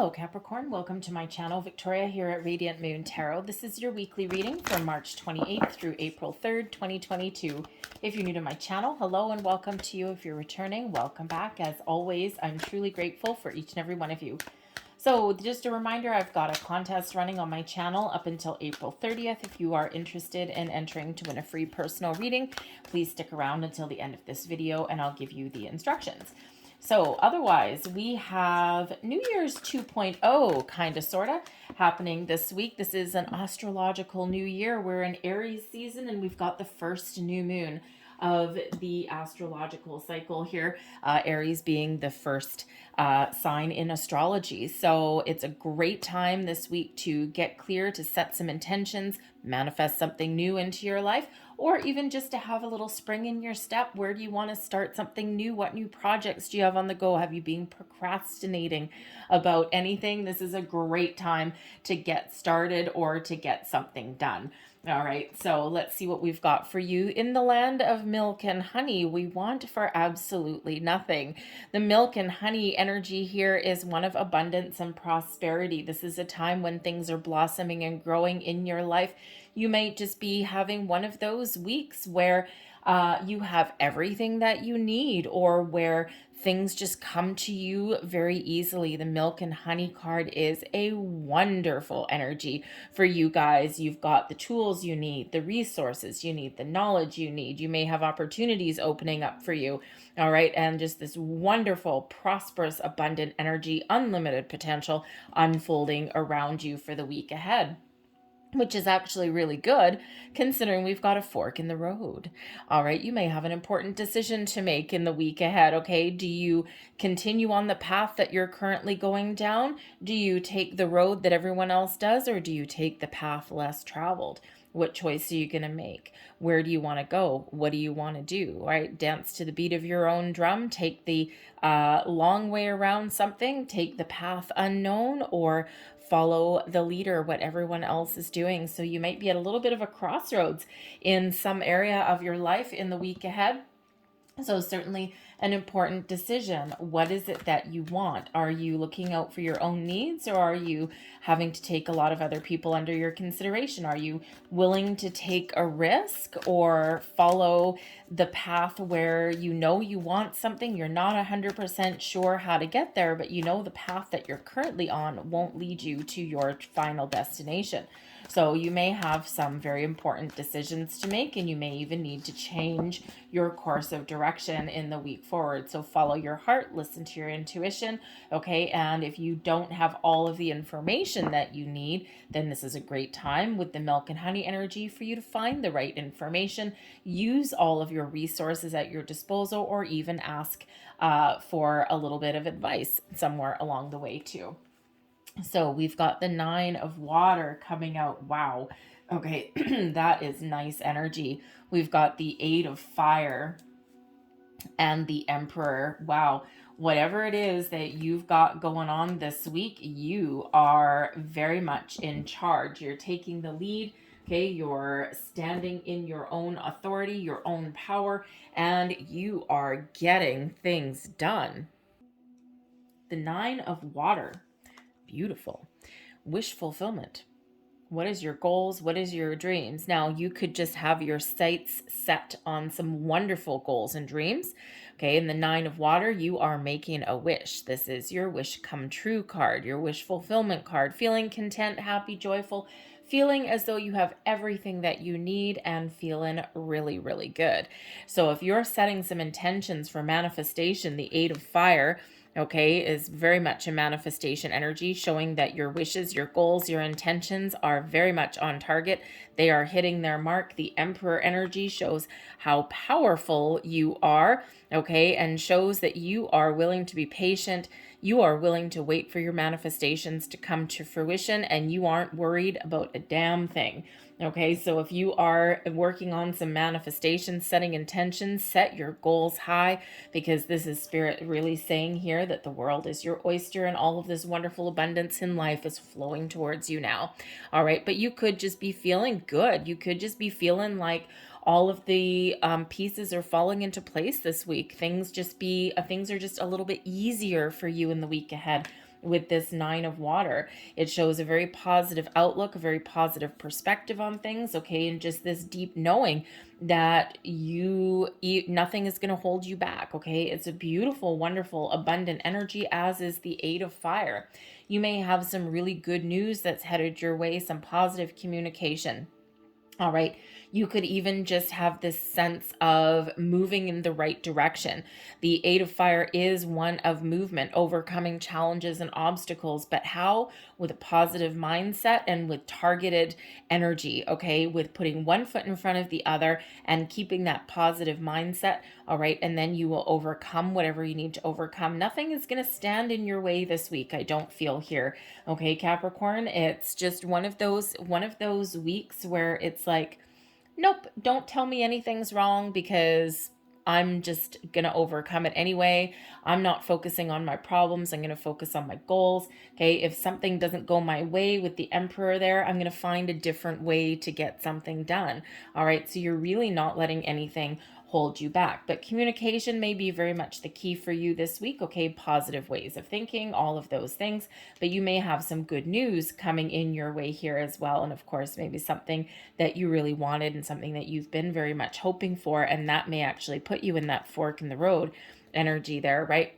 Hello Capricorn, welcome to my channel. Victoria here at Radiant Moon Tarot. This is your weekly reading for March 28th through April 3rd, 2022. If you're new to my channel, hello and welcome to you. If you're returning, welcome back. As always, I'm truly grateful for each and every one of you. So just a reminder, I've got a contest running on my channel up until April 30th. If you are interested in entering to win a free personal reading, please stick around until the end of this video and I'll give you the instructions. So otherwise, we have New Year's 2.0 kind of sort of happening this week. This is an astrological new year. We're in Aries season and we've got the first new moon of the astrological cycle here, Aries being the first sign in astrology. So it's a great time this week to get clear, to set some intentions, manifest something new into your life, or even just to have a little spring in your step. Where do you want to start something new? What new projects do you have on the go? Have you been procrastinating about anything? This is a great time to get started or to get something done. All right, so let's see what we've got for you. In the land of milk and honey, we want for absolutely nothing. The milk and honey energy here is one of abundance and prosperity. This is a time when things are blossoming and growing in your life. You might just be having one of those weeks where you have everything that you need, or where things just come to you very easily. The milk and honey card is a wonderful energy for you guys. You've got the tools you need, the resources you need, the knowledge you need. You may have opportunities opening up for you. All right. And just this wonderful, prosperous, abundant energy, unlimited potential unfolding around you for the week ahead, which is actually really good considering we've got a fork in the road. All right, you may have an important decision to make in the week ahead, okay? Do you continue on the path that you're currently going down? Do you take the road that everyone else does, or do you take the path less traveled? What choice are you going to make? Where do you want to go? What do you want to do? All right, dance to the beat of your own drum. Take the long way around something. Take the path unknown, or follow the leader, what everyone else is doing. So you might be at a little bit of a crossroads in some area of your life in the week ahead. So certainly an important decision. What is it that you want? Are you looking out for your own needs, or are you having to take a lot of other people under your consideration? Are you willing to take a risk or follow the path where you know you want something, you're not 100% sure how to get there, but you know the path that you're currently on won't lead you to your final destination? So you may have some very important decisions to make, and you may even need to change your course of direction in the week forward. So follow your heart, listen to your intuition, okay? And if you don't have all of the information that you need, then this is a great time with the milk and honey energy for you to find the right information, use all of your resources at your disposal, or even ask for a little bit of advice somewhere along the way too. So we've got the 9 of water coming out. Wow. Okay, that is nice energy. We've got the 8 of fire and the Emperor. Wow. Whatever it is that you've got going on this week, you are very much in charge. You're taking the lead. Okay, you're standing in your own authority, your own power, and you are getting things done. The 9 of water. Beautiful. Wish fulfillment. What is your goals? What is your dreams? Now, you could just have your sights set on some wonderful goals and dreams. Okay, in the 9 of water, you are making a wish. This is your wish come true card, your wish fulfillment card. Feeling content, happy, joyful, feeling as though you have everything that you need, and feeling really, really good. So if you're setting some intentions for manifestation, the 8 of fire, okay, is very much a manifestation energy, showing that your wishes, your goals, your intentions are very much on target. They are hitting their mark. The Emperor energy shows how powerful you are, okay, and shows that you are willing to be patient. You are willing to wait for your manifestations to come to fruition, and you aren't worried about a damn thing. Okay, so if you are working on some manifestations, setting intentions, set your goals high, because this is Spirit really saying here that the world is your oyster and all of this wonderful abundance in life is flowing towards you now. All right, but you could just be feeling good. You could just be feeling like all of the pieces are falling into place this week. Things are just a little bit easier for you in the week ahead. with this Nine of Water. It shows a very positive outlook, a very positive perspective on things, okay? And just this deep knowing that nothing is going to hold you back, okay? It's a beautiful, wonderful, abundant energy, as is the Eight of Fire. You may have some really good news that's headed your way, some positive communication. All right. You could even just have this sense of moving in the right direction. The Eight of Fire is one of movement, overcoming challenges and obstacles, but how? With a positive mindset and with targeted energy, okay? With putting one foot in front of the other and keeping that positive mindset, all right? And then you will overcome whatever you need to overcome. Nothing is going to stand in your way this week, I don't feel here, okay, Capricorn? It's just one of those weeks where it's like, nope, don't tell me anything's wrong because I'm just going to overcome it anyway. I'm not focusing on my problems. I'm going to focus on my goals. Okay. If something doesn't go my way with the Emperor there, I'm going to find a different way to get something done. All right. So you're really not letting anything hold you back. But communication may be very much the key for you this week, okay? Positive ways of thinking, all of those things. But you may have some good news coming in your way here as well. And of course, maybe something that you really wanted and something that you've been very much hoping for. And that may actually put you in that fork in the road energy there, right?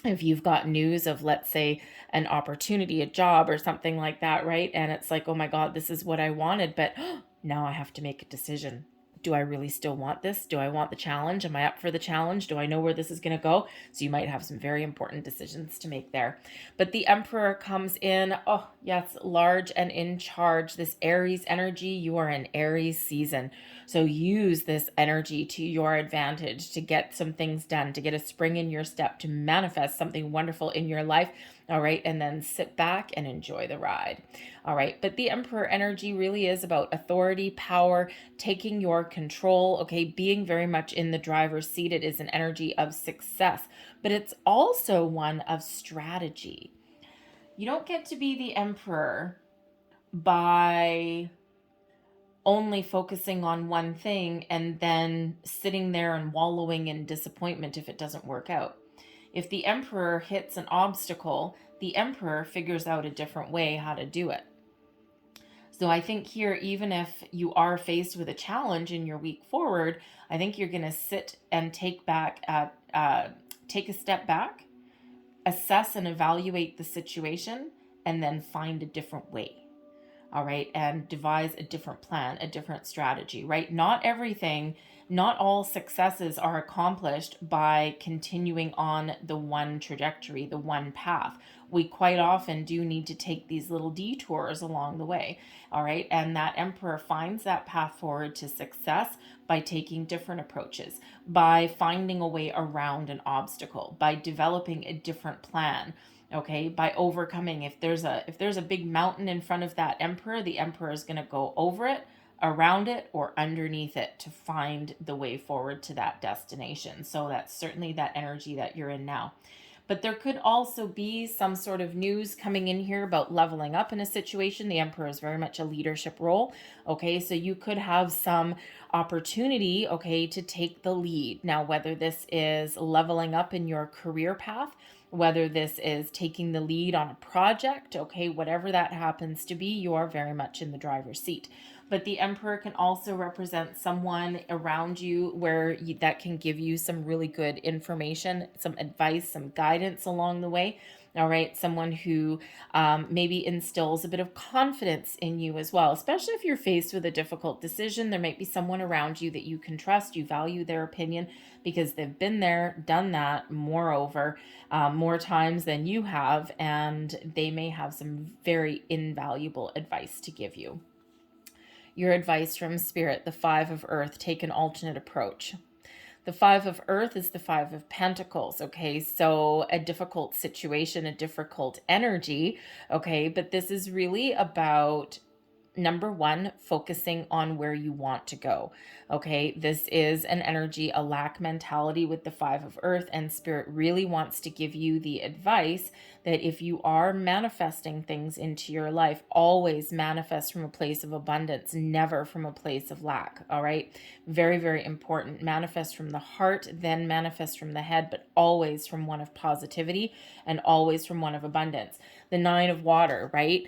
If you've got news of, let's say, an opportunity, a job or something like that, right? And it's like, oh my God, this is what I wanted, but now I have to make a decision. Do I really still want this? Do I want the challenge? Am I up for the challenge? Do I know where this is going to go? So you might have some very important decisions to make there. But the Emperor comes in, oh yes, large and in charge. This Aries energy, you are in Aries season. So use this energy to your advantage to get some things done, to get a spring in your step, to manifest something wonderful in your life. All right. And then sit back and enjoy the ride. All right. But the Emperor energy really is about authority, power, taking your control. Okay. Being very much in the driver's seat. It is an energy of success, but it's also one of strategy. You don't get to be the Emperor by only focusing on one thing and then sitting there and wallowing in disappointment if it doesn't work out. If the Emperor hits an obstacle, the Emperor figures out a different way how to do it. So I think here, even if you are faced with a challenge in your week forward, I think you're going to sit and take a step back, assess and evaluate the situation, and then find a different way. All right. And devise a different plan, a different strategy, right? Not all successes are accomplished by continuing on the one trajectory, the one path. We quite often do need to take these little detours along the way. All right. And that Emperor finds that path forward to success by taking different approaches, by finding a way around an obstacle, by developing a different plan. Okay, by overcoming, if there's a big mountain in front of that Emperor, the Emperor is going to go over it, around it, or underneath it to find the way forward to that destination. So that's certainly that energy that you're in now. But there could also be some sort of news coming in here about leveling up in a situation. The Emperor is very much a leadership role. Okay, so you could have some opportunity, okay, to take the lead. Now, whether this is leveling up in your career path, whether this is taking the lead on a project, okay, whatever that happens to be, you are very much in the driver's seat. But the Emperor can also represent someone around you that can give you some really good information, some advice, some guidance along the way. All right, someone who maybe instills a bit of confidence in you as well, especially if you're faced with a difficult decision. There might be someone around you that you can trust, you value their opinion because they've been there, done that, moreover, more times than you have, and they may have some very invaluable advice to give you. Your advice from Spirit, the Five of Earth, take an alternate approach. The Five of Earth is the Five of Pentacles, okay? So a difficult situation, a difficult energy, okay? But this is really about Number one, focusing on where you want to go. Okay, this is an energy, a lack mentality with the Five of Earth, and Spirit really wants to give you the advice that if you are manifesting things into your life, always manifest from a place of abundance, never from a place of lack. All right, very, very important. Manifest from the heart, then manifest from the head, but always from one of positivity and always from one of abundance. The Nine of Water, right?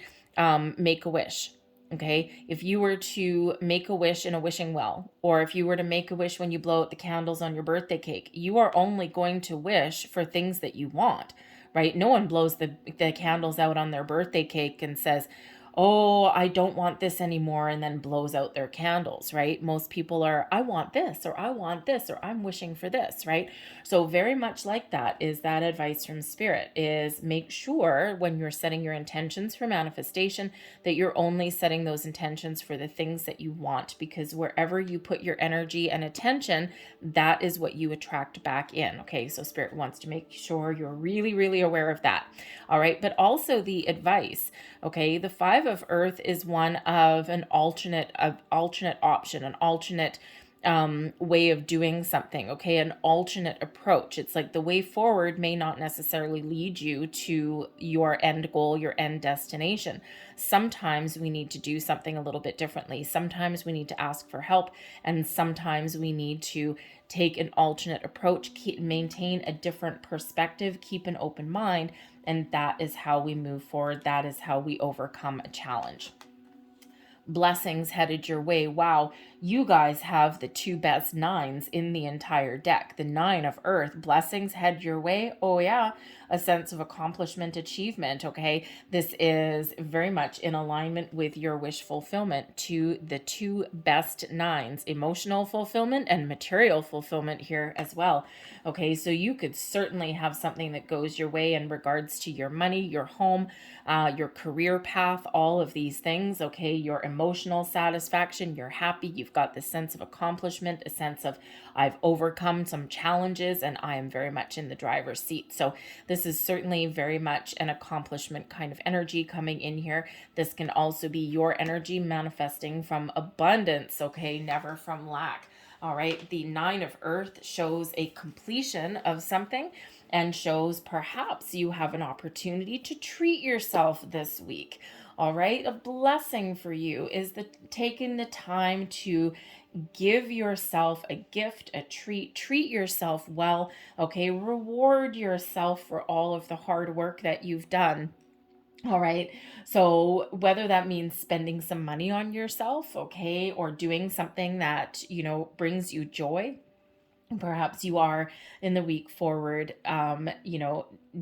Make a wish. Okay, if you were to make a wish in a wishing well, or if you were to make a wish when you blow out the candles on your birthday cake, you are only going to wish for things that you want, right? No one blows the candles out on their birthday cake and says, oh, I don't want this anymore, and then blows out their candles, right? Most people are, I want this, or I want this, or I'm wishing for this, right? So very much like that is that advice from Spirit, is make sure when you're setting your intentions for manifestation that you're only setting those intentions for the things that you want, because wherever you put your energy and attention, that is what you attract back in. Okay, so Spirit wants to make sure you're really, really aware of that. All right, but also the advice. Okay, the Five of Earth is one of an alternate option, an alternate way of doing something. Okay, an alternate approach. It's like the way forward may not necessarily lead you to your end goal, your end destination. Sometimes we need to do something a little bit differently. Sometimes we need to ask for help, and sometimes we need to take an alternate approach, maintain a different perspective, keep an open mind, and that is how we move forward. That is how we overcome a challenge. Blessings headed your way. Wow, you guys have the two best nines in the entire deck. The Nine of Earth, blessings head your way. Oh yeah, a sense of accomplishment, achievement. Okay, this is very much in alignment with your wish fulfillment to the two best nines, emotional fulfillment and material fulfillment here as well. Okay, so you could certainly have something that goes your way in regards to your money, your home, your career path, all of these things. Okay, your emotional satisfaction, you're happy, you've got this sense of accomplishment, a sense of I've overcome some challenges and I am very much in the driver's seat. So this is certainly very much an accomplishment kind of energy coming in here. This can also be your energy manifesting from abundance, okay, never from lack. All right, the Nine of Earth shows a completion of something and shows perhaps you have an opportunity to treat yourself this week. All right, a blessing for you is taking the time to give yourself a gift, a treat yourself well, okay? Reward yourself for all of the hard work that you've done. All right. So whether that means spending some money on yourself, okay, or doing something that, brings you joy. Perhaps you are in the week forward,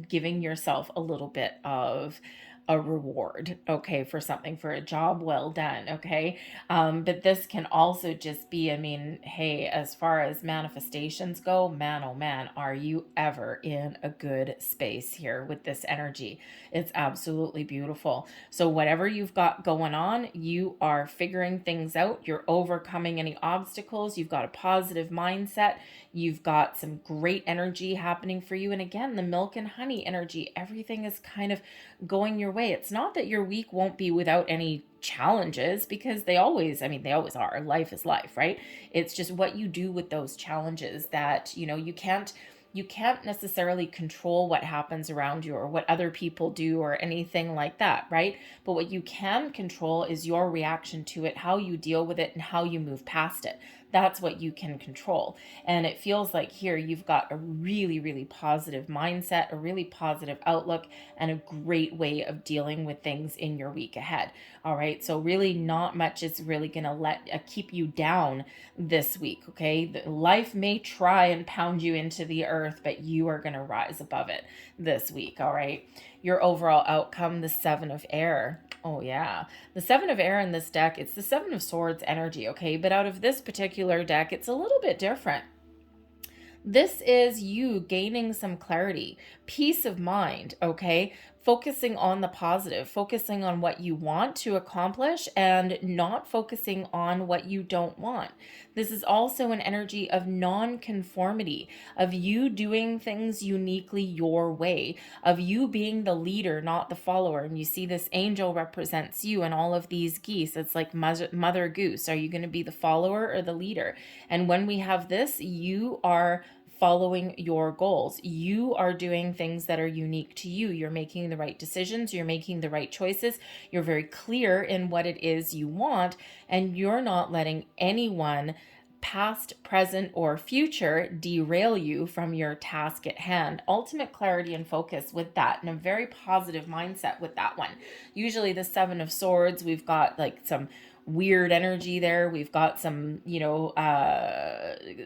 giving yourself a little bit of a reward, okay, for something, for a job well done, okay? But this can also just be, hey, as far as manifestations go, man, oh man, are you ever in a good space here with this energy? It's absolutely beautiful. So whatever you've got going on, you are figuring things out. You're overcoming any obstacles. You've got a positive mindset. You've got some great energy happening for you. And again, the milk and honey energy, everything is kind of going your way. It's not that your week won't be without any challenges, because they always are. Life is life, right? It's just what you do with those challenges that, you can't necessarily control what happens around you or what other people do or anything like that, right? But what you can control is your reaction to it, how you deal with it, and how you move past it. That's what you can control. And it feels like here you've got a really, really positive mindset, a really positive outlook, and a great way of dealing with things in your week ahead. All right. So really not much is really going to keep you down this week. Okay. Life may try and pound you into the earth, but you are going to rise above it this week. All right. Your overall outcome, the Seven of Air. Oh yeah. The Seven of Air in this deck, it's the Seven of Swords energy, okay? But out of this particular deck, it's a little bit different. This is you gaining some clarity, peace of mind, okay? focusing on the positive, focusing on what you want to accomplish and not focusing on what you don't want. This is also an energy of non-conformity, of you doing things uniquely your way, of you being the leader, not the follower. And you see this angel represents you and all of these geese. It's like Mother Goose. Are you going to be the follower or the leader? And when we have this, you are following your goals. You are doing things that are unique to you. You're making the right decisions. You're making the right choices. You're very clear in what it is you want, and you're not letting anyone, past, present, or future, derail you from your task at hand. Ultimate clarity and focus with that, and a very positive mindset with that one. Usually the Seven of Swords, we've got like some weird energy there. We've got some,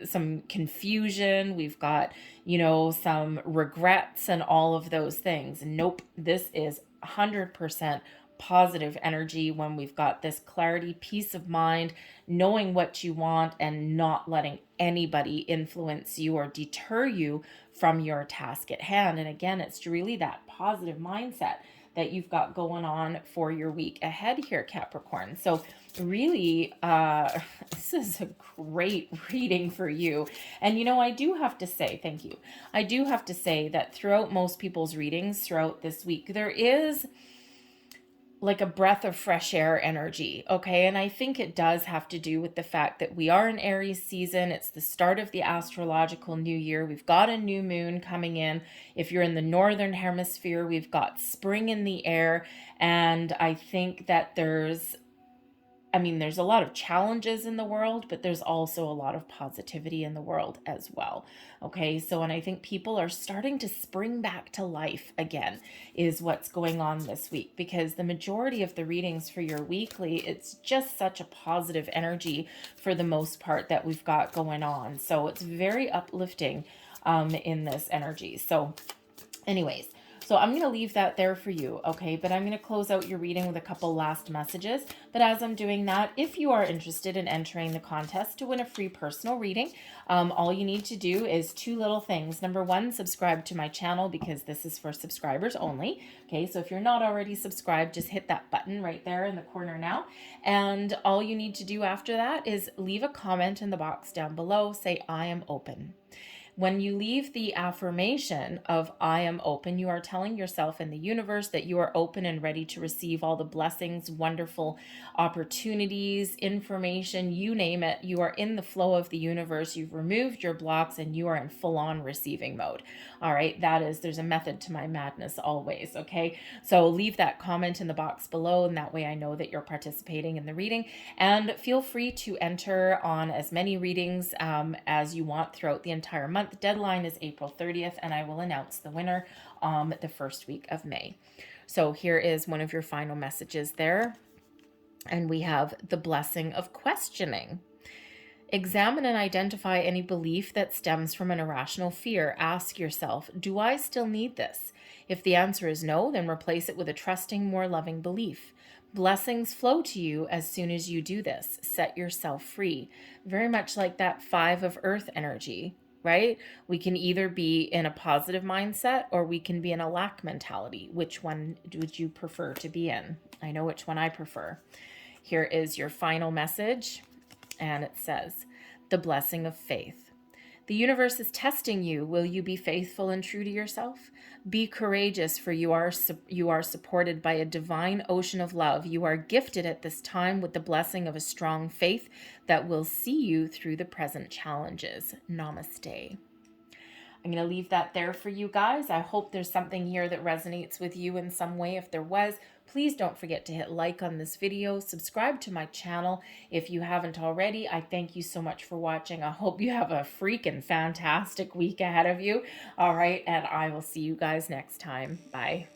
some confusion. We've got, some regrets and all of those things. Nope. This is 100% positive energy when we've got this clarity, peace of mind, knowing what you want and not letting anybody influence you or deter you from your task at hand. And again, it's really that positive mindset that you've got going on for your week ahead here, Capricorn. So really, this is a great reading for you. And, I do have to say, thank you. I do have to say that throughout most people's readings throughout this week, there is like a breath of fresh air energy, okay? And I think it does have to do with the fact that we are in Aries season. It's the start of the astrological new year. We've got a new moon coming in. If you're in the northern hemisphere, we've got spring in the air. And I think that there's a lot of challenges in the world, but there's also a lot of positivity in the world as well. Okay, so and I think people are starting to spring back to life again is what's going on this week, because the majority of the readings for your weekly, it's just such a positive energy for the most part that we've got going on. So it's very uplifting in this energy. So anyways, so I'm going to leave that there for you, okay? But I'm going to close out your reading with a couple last messages. But as I'm doing that, if you are interested in entering the contest to win a free personal reading, all you need to do is two little things. Number one, subscribe to my channel, because this is for subscribers only, okay? So if you're not already subscribed, just hit that button right there in the corner now. And all you need to do after that is leave a comment in the box down below. Say, I am open. When you leave the affirmation of I am open, you are telling yourself and the universe that you are open and ready to receive all the blessings, wonderful opportunities, information, you name it. You are in the flow of the universe. You've removed your blocks and you are in full-on receiving mode. All right, there's a method to my madness always, okay? So leave that comment in the box below, and that way I know that you're participating in the reading. And feel free to enter on as many readings as you want throughout the entire month. The deadline is April 30th, and I will announce the winner the first week of May. So here is one of your final messages there. And we have the blessing of questioning. Examine and identify any belief that stems from an irrational fear. Ask yourself, do I still need this? If the answer is no, then replace it with a trusting, more loving belief. Blessings flow to you as soon as you do this. Set yourself free. Very much like that 5 of Earth energy, right? We can either be in a positive mindset or we can be in a lack mentality. Which one would you prefer to be in? I know which one I prefer. Here is your final message, and it says, the blessing of faith. The universe is testing you. Will you be faithful and true to yourself? Be courageous, for you are supported by a divine ocean of love. You are gifted at this time with the blessing of a strong faith that will see you through the present challenges. Namaste. I'm going to leave that there for you guys. I hope there's something here that resonates with you in some way. If there was, please don't forget to hit like on this video. Subscribe to my channel if you haven't already. I thank you so much for watching. I hope you have a freaking fantastic week ahead of you. All right, and I will see you guys next time. Bye.